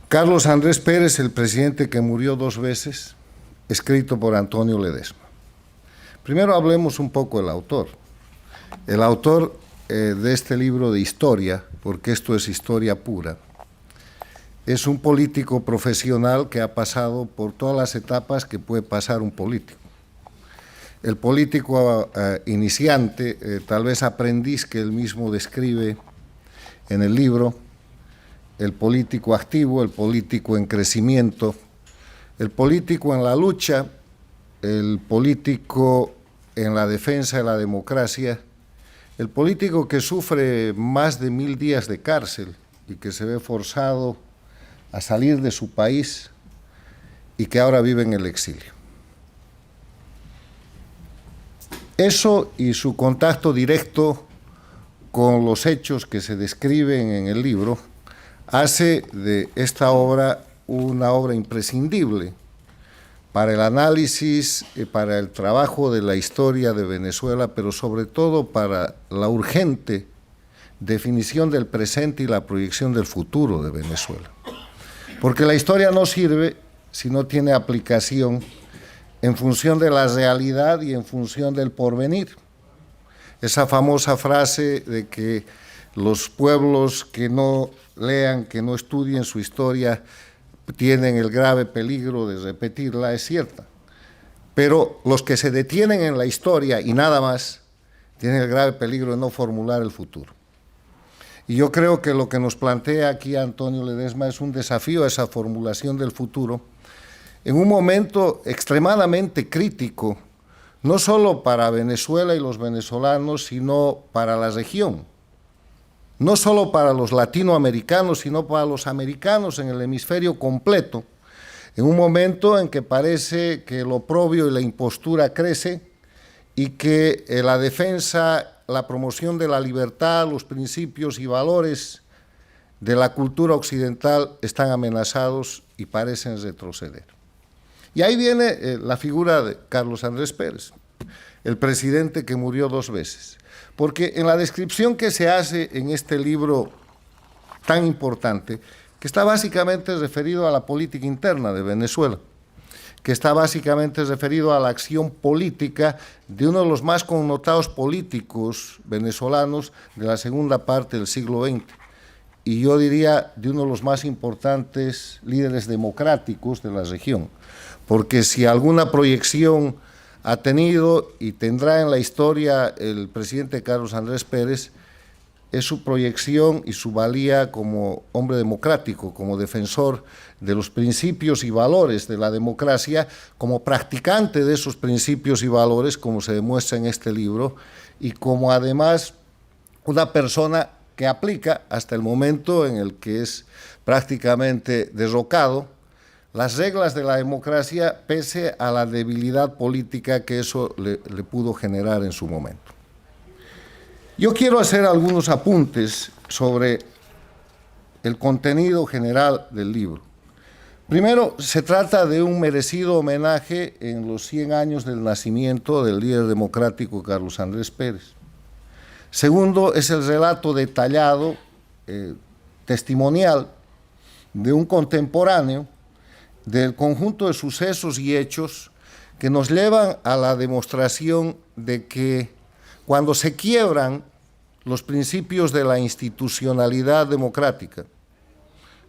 Carlos Andrés Pérez, el presidente que murió 2 veces, escrito por Antonio Ledesma. Primero hablemos un poco del autor. El autor de este libro de historia, porque esto es historia pura, es un político profesional que ha pasado por todas las etapas que puede pasar un político. El político iniciante, tal vez aprendiz, que él mismo describe en el libro, el político activo, el político en crecimiento, el político en la lucha, el político en la defensa de la democracia, el político que sufre más de 1000 días de cárcel y que se ve forzado a salir de su país y que ahora vive en el exilio. Eso y su contacto directo con los hechos que se describen en el libro hace de esta obra una obra imprescindible para el análisis y para el trabajo de la historia de Venezuela, pero sobre todo para la urgente definición del presente y la proyección del futuro de Venezuela. Porque la historia no sirve si no tiene aplicación en función de la realidad y en función del porvenir. Esa famosa frase de que los pueblos que no lean, que no estudien su historia, tienen el grave peligro de repetirla, es cierta. Pero los que se detienen en la historia y nada más, tienen el grave peligro de no formular el futuro. Y yo creo que lo que nos plantea aquí Antonio Ledesma es un desafío a esa formulación del futuro en un momento extremadamente crítico, no solo para Venezuela y los venezolanos, sino para la región. No solo para los latinoamericanos, sino para los americanos en el hemisferio completo, en un momento en que parece que el oprobio y la impostura crece y que la defensa, la promoción de la libertad, los principios y valores de la cultura occidental están amenazados y parecen retroceder. Y ahí viene la figura de Carlos Andrés Pérez, el presidente que murió 2 veces. Porque en la descripción que se hace en este libro tan importante, que está básicamente referido a la política interna de Venezuela, que está básicamente referido a la acción política de uno de los más connotados políticos venezolanos de la segunda parte del siglo XX, y yo diría de uno de los más importantes líderes democráticos de la región, porque si alguna proyección ha tenido y tendrá en la historia el presidente Carlos Andrés Pérez, es su proyección y su valía como hombre democrático, como defensor de los principios y valores de la democracia, como practicante de esos principios y valores, como se demuestra en este libro, y como además una persona que aplica hasta el momento en el que es prácticamente derrocado las reglas de la democracia, pese a la debilidad política que eso le pudo generar en su momento. Yo quiero hacer algunos apuntes sobre el contenido general del libro. Primero, se trata de un merecido homenaje en los 100 años del nacimiento del líder democrático Carlos Andrés Pérez. Segundo, es el relato detallado, testimonial, de un contemporáneo, del conjunto de sucesos y hechos que nos llevan a la demostración de que cuando se quiebran los principios de la institucionalidad democrática,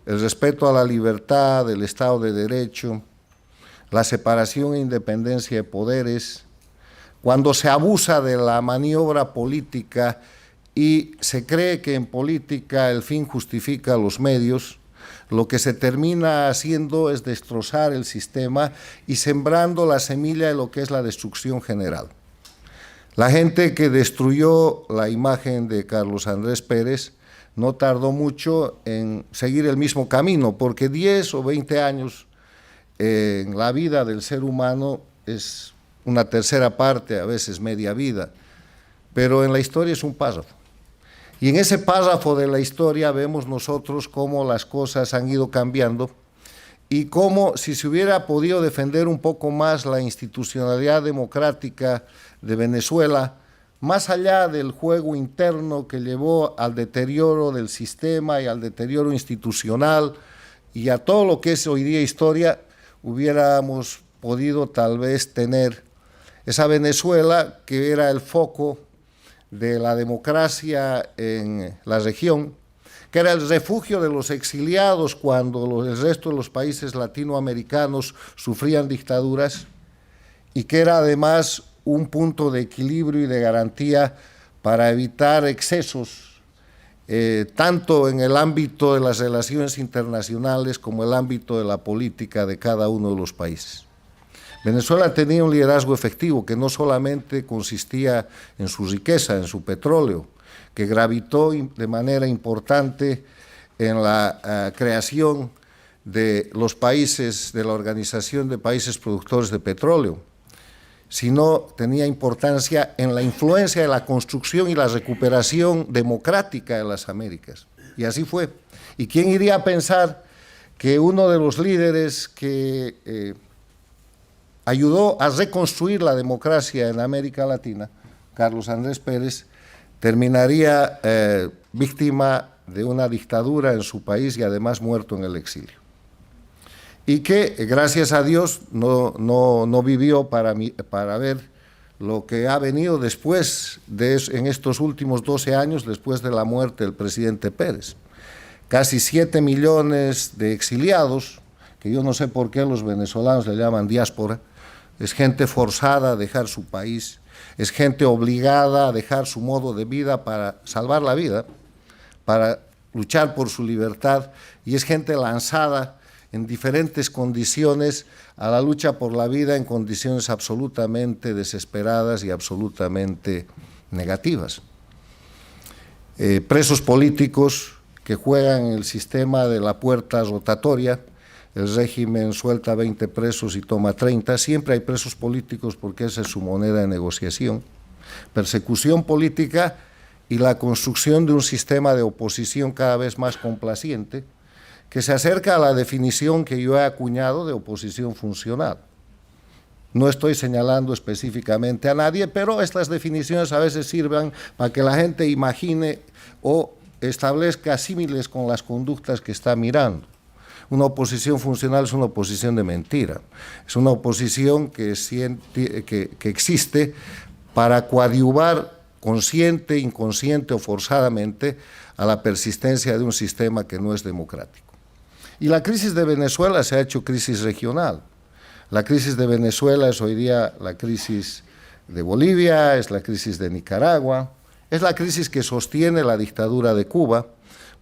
el respeto a la libertad, el Estado de Derecho, la separación e independencia de poderes, cuando se abusa de la maniobra política y se cree que en política el fin justifica los medios, lo que se termina haciendo es destrozar el sistema y sembrando la semilla de lo que es la destrucción general. La gente que destruyó la imagen de Carlos Andrés Pérez no tardó mucho en seguir el mismo camino, porque 10 o 20 años en la vida del ser humano es una tercera parte, a veces media vida, pero en la historia es un párrafo. Y en ese párrafo de la historia vemos nosotros cómo las cosas han ido cambiando y cómo, si se hubiera podido defender un poco más la institucionalidad democrática de Venezuela, más allá del juego interno que llevó al deterioro del sistema y al deterioro institucional y a todo lo que es hoy día historia, hubiéramos podido tal vez tener esa Venezuela que era el foco de la democracia en la región, que era el refugio de los exiliados cuando el resto de los países latinoamericanos sufrían dictaduras, y que era además un punto de equilibrio y de garantía para evitar excesos, tanto en el ámbito de las relaciones internacionales como en el ámbito de la política de cada uno de los países. Venezuela tenía un liderazgo efectivo que no solamente consistía en su riqueza, en su petróleo, que gravitó de manera importante en la creación de los países, de la Organización de Países Productores de Petróleo, sino tenía importancia en la influencia de la construcción y la recuperación democrática de las Américas. Y así fue. ¿Y quién iría a pensar que uno de los líderes que ayudó a reconstruir la democracia en América Latina, Carlos Andrés Pérez, terminaría víctima de una dictadura en su país y además muerto en el exilio? Y que, gracias a Dios, no vivió para ver lo que ha venido después, en estos últimos 12 años, después de la muerte del presidente Pérez. Casi 7 millones de exiliados, que yo no sé por qué los venezolanos le llaman diáspora, es gente forzada a dejar su país, es gente obligada a dejar su modo de vida para salvar la vida, para luchar por su libertad, y es gente lanzada en diferentes condiciones a la lucha por la vida, en condiciones absolutamente desesperadas y absolutamente negativas. Presos políticos que juegan en el sistema de la puerta rotatoria, el régimen suelta 20 presos y toma 30, siempre hay presos políticos porque esa es su moneda de negociación. Persecución política y la construcción de un sistema de oposición cada vez más complaciente, que se acerca a la definición que yo he acuñado de oposición funcional. No estoy señalando específicamente a nadie, pero estas definiciones a veces sirven para que la gente imagine o establezca símiles con las conductas que está mirando. Una oposición funcional es una oposición de mentira, es una oposición que existe para coadyuvar consciente, inconsciente o forzadamente a la persistencia de un sistema que no es democrático. Y la crisis de Venezuela se ha hecho crisis regional. La crisis de Venezuela es hoy día la crisis de Bolivia, es la crisis de Nicaragua, es la crisis que sostiene la dictadura de Cuba,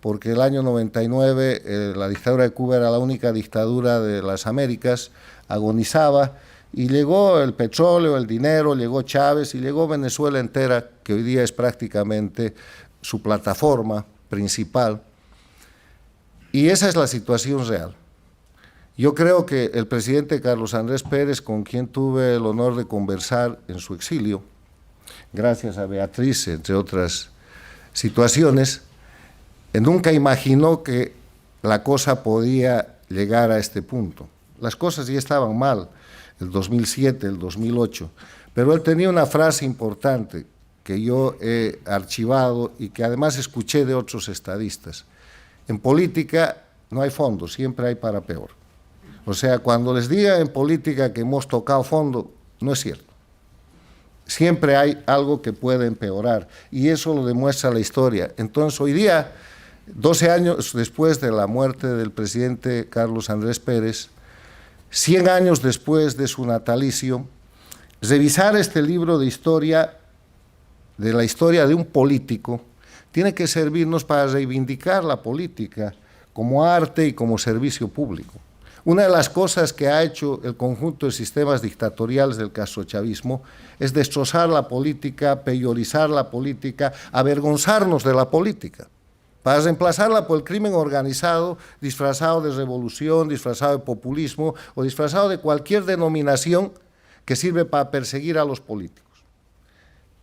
porque el año 99 la dictadura de Cuba era la única dictadura de las Américas, agonizaba, y llegó el petróleo, el dinero, llegó Chávez y llegó Venezuela entera, que hoy día es prácticamente su plataforma principal. Y esa es la situación real. Yo creo que el presidente Carlos Andrés Pérez, con quien tuve el honor de conversar en su exilio, gracias a Beatriz, entre otras situaciones, nunca imaginó que la cosa podía llegar a este punto. Las cosas ya estaban mal, el 2007, el 2008, pero él tenía una frase importante que yo he archivado y que además escuché de otros estadistas. En política no hay fondo, siempre hay para peor. O sea, cuando les diga en política que hemos tocado fondo, no es cierto. Siempre hay algo que puede empeorar y eso lo demuestra la historia. Entonces, hoy día, 12 años después de la muerte del presidente Carlos Andrés Pérez, 100 años después de su natalicio, revisar este libro de historia, de la historia de un político, tiene que servirnos para reivindicar la política como arte y como servicio público. Una de las cosas que ha hecho el conjunto de sistemas dictatoriales del castrochavismo es destrozar la política, peyorizar la política, avergonzarnos de la política, para reemplazarla por el crimen organizado, disfrazado de revolución, disfrazado de populismo o disfrazado de cualquier denominación que sirve para perseguir a los políticos.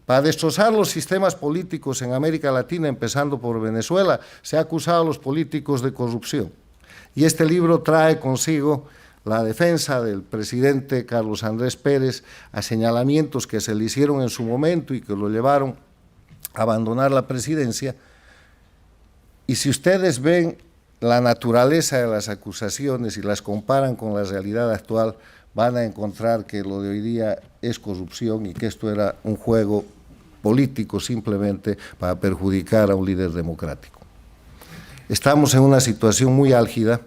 Para destrozar los sistemas políticos en América Latina, empezando por Venezuela, se ha acusado a los políticos de corrupción. Y este libro trae consigo la defensa del presidente Carlos Andrés Pérez a señalamientos que se le hicieron en su momento y que lo llevaron a abandonar la presidencia. Y si ustedes ven la naturaleza de las acusaciones y las comparan con la realidad actual, van a encontrar que lo de hoy día es corrupción y que esto era un juego político simplemente para perjudicar a un líder democrático. Estamos en una situación muy álgida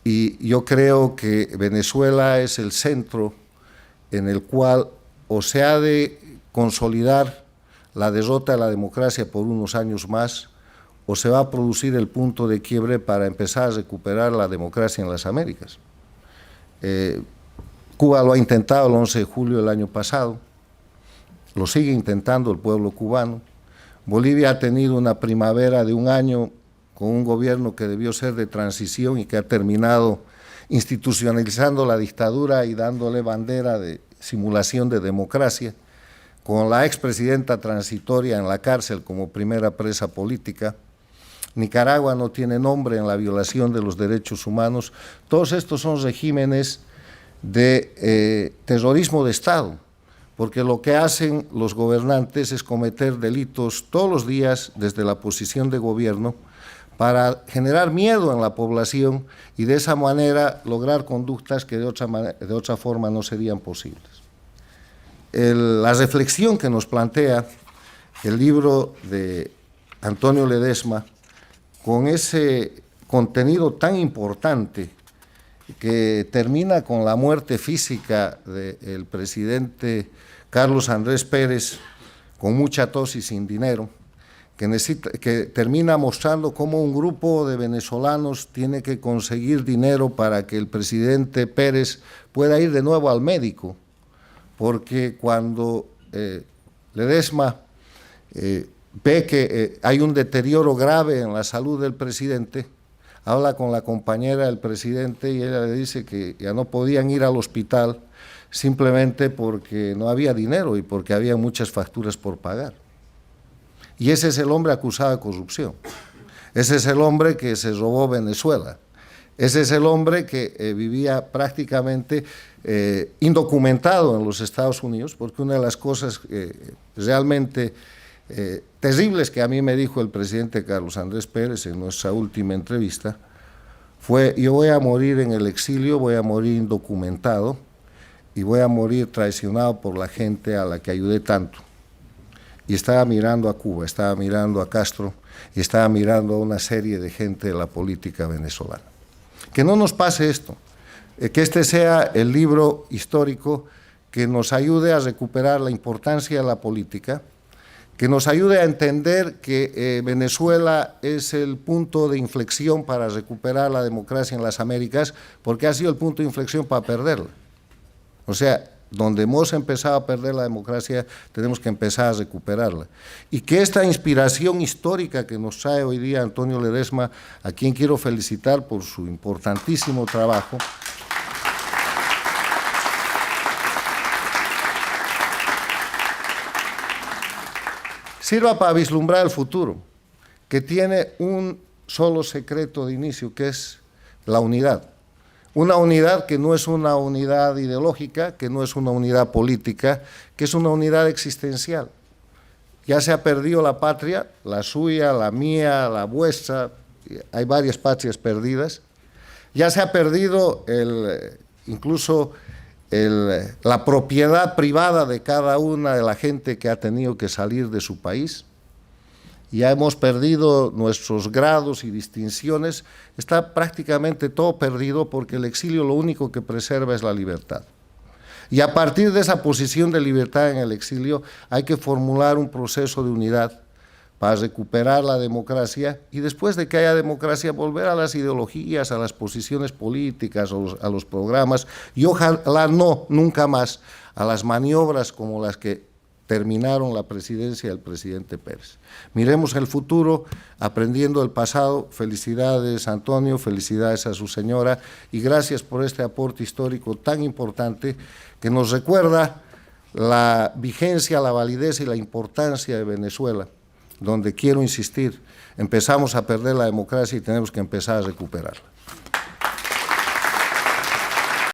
y yo creo que Venezuela es el centro en el cual o se ha de consolidar la derrota de la democracia por unos años más, o se va a producir el punto de quiebre para empezar a recuperar la democracia en las Américas. Cuba lo ha intentado el 11 de julio del año pasado, lo sigue intentando el pueblo cubano. Bolivia ha tenido una primavera de un año con un gobierno que debió ser de transición y que ha terminado institucionalizando la dictadura y dándole bandera de simulación de democracia, con la expresidenta transitoria en la cárcel como primera presa política. Nicaragua no tiene nombre en la violación de los derechos humanos. Todos estos son regímenes de terrorismo de Estado, porque lo que hacen los gobernantes es cometer delitos todos los días desde la posición de gobierno para generar miedo en la población y de esa manera lograr conductas que de otra forma no serían posibles. La reflexión que nos plantea el libro de Antonio Ledesma, con ese contenido tan importante que termina con la muerte física del presidente Carlos Andrés Pérez, con mucha tos y sin dinero, que termina mostrando cómo un grupo de venezolanos tiene que conseguir dinero para que el presidente Pérez pueda ir de nuevo al médico, porque cuando Ledesma ve que hay un deterioro grave en la salud del presidente, habla con la compañera del presidente y ella le dice que ya no podían ir al hospital simplemente porque no había dinero y porque había muchas facturas por pagar. Y ese es el hombre acusado de corrupción. Ese es el hombre que se robó Venezuela. Ese es el hombre que vivía prácticamente indocumentado en los Estados Unidos, porque una de las cosas realmente terribles que a mí me dijo el presidente Carlos Andrés Pérez en nuestra última entrevista fue: yo voy a morir en el exilio, voy a morir indocumentado y voy a morir traicionado por la gente a la que ayudé tanto. Y estaba mirando a Cuba, estaba mirando a Castro y estaba mirando a una serie de gente de la política venezolana. Que no nos pase esto, que este sea el libro histórico que nos ayude a recuperar la importancia de la política, que nos ayude a entender que Venezuela es el punto de inflexión para recuperar la democracia en las Américas, porque ha sido el punto de inflexión para perderla. O sea, donde hemos empezado a perder la democracia, tenemos que empezar a recuperarla. Y que esta inspiración histórica que nos trae hoy día Antonio Ledesma, a quien quiero felicitar por su importantísimo trabajo, sirva para vislumbrar el futuro, que tiene un solo secreto de inicio, que es la unidad. Una unidad que no es una unidad ideológica, que no es una unidad política, que es una unidad existencial. Ya se ha perdido la patria, la suya, la mía, la vuestra, hay varias patrias perdidas. Ya se ha perdido incluso la propiedad privada de cada una de la gente que ha tenido que salir de su país. Ya hemos perdido nuestros grados y distinciones, está prácticamente todo perdido porque el exilio lo único que preserva es la libertad. Y a partir de esa posición de libertad en el exilio hay que formular un proceso de unidad para recuperar la democracia y después de que haya democracia volver a las ideologías, a las posiciones políticas, a los programas y ojalá no, nunca más, a las maniobras como las que terminaron la presidencia del presidente Pérez. Miremos el futuro, aprendiendo del pasado. Felicidades, Antonio, felicidades a su señora y gracias por este aporte histórico tan importante que nos recuerda la vigencia, la validez y la importancia de Venezuela, donde quiero insistir, empezamos a perder la democracia y tenemos que empezar a recuperarla.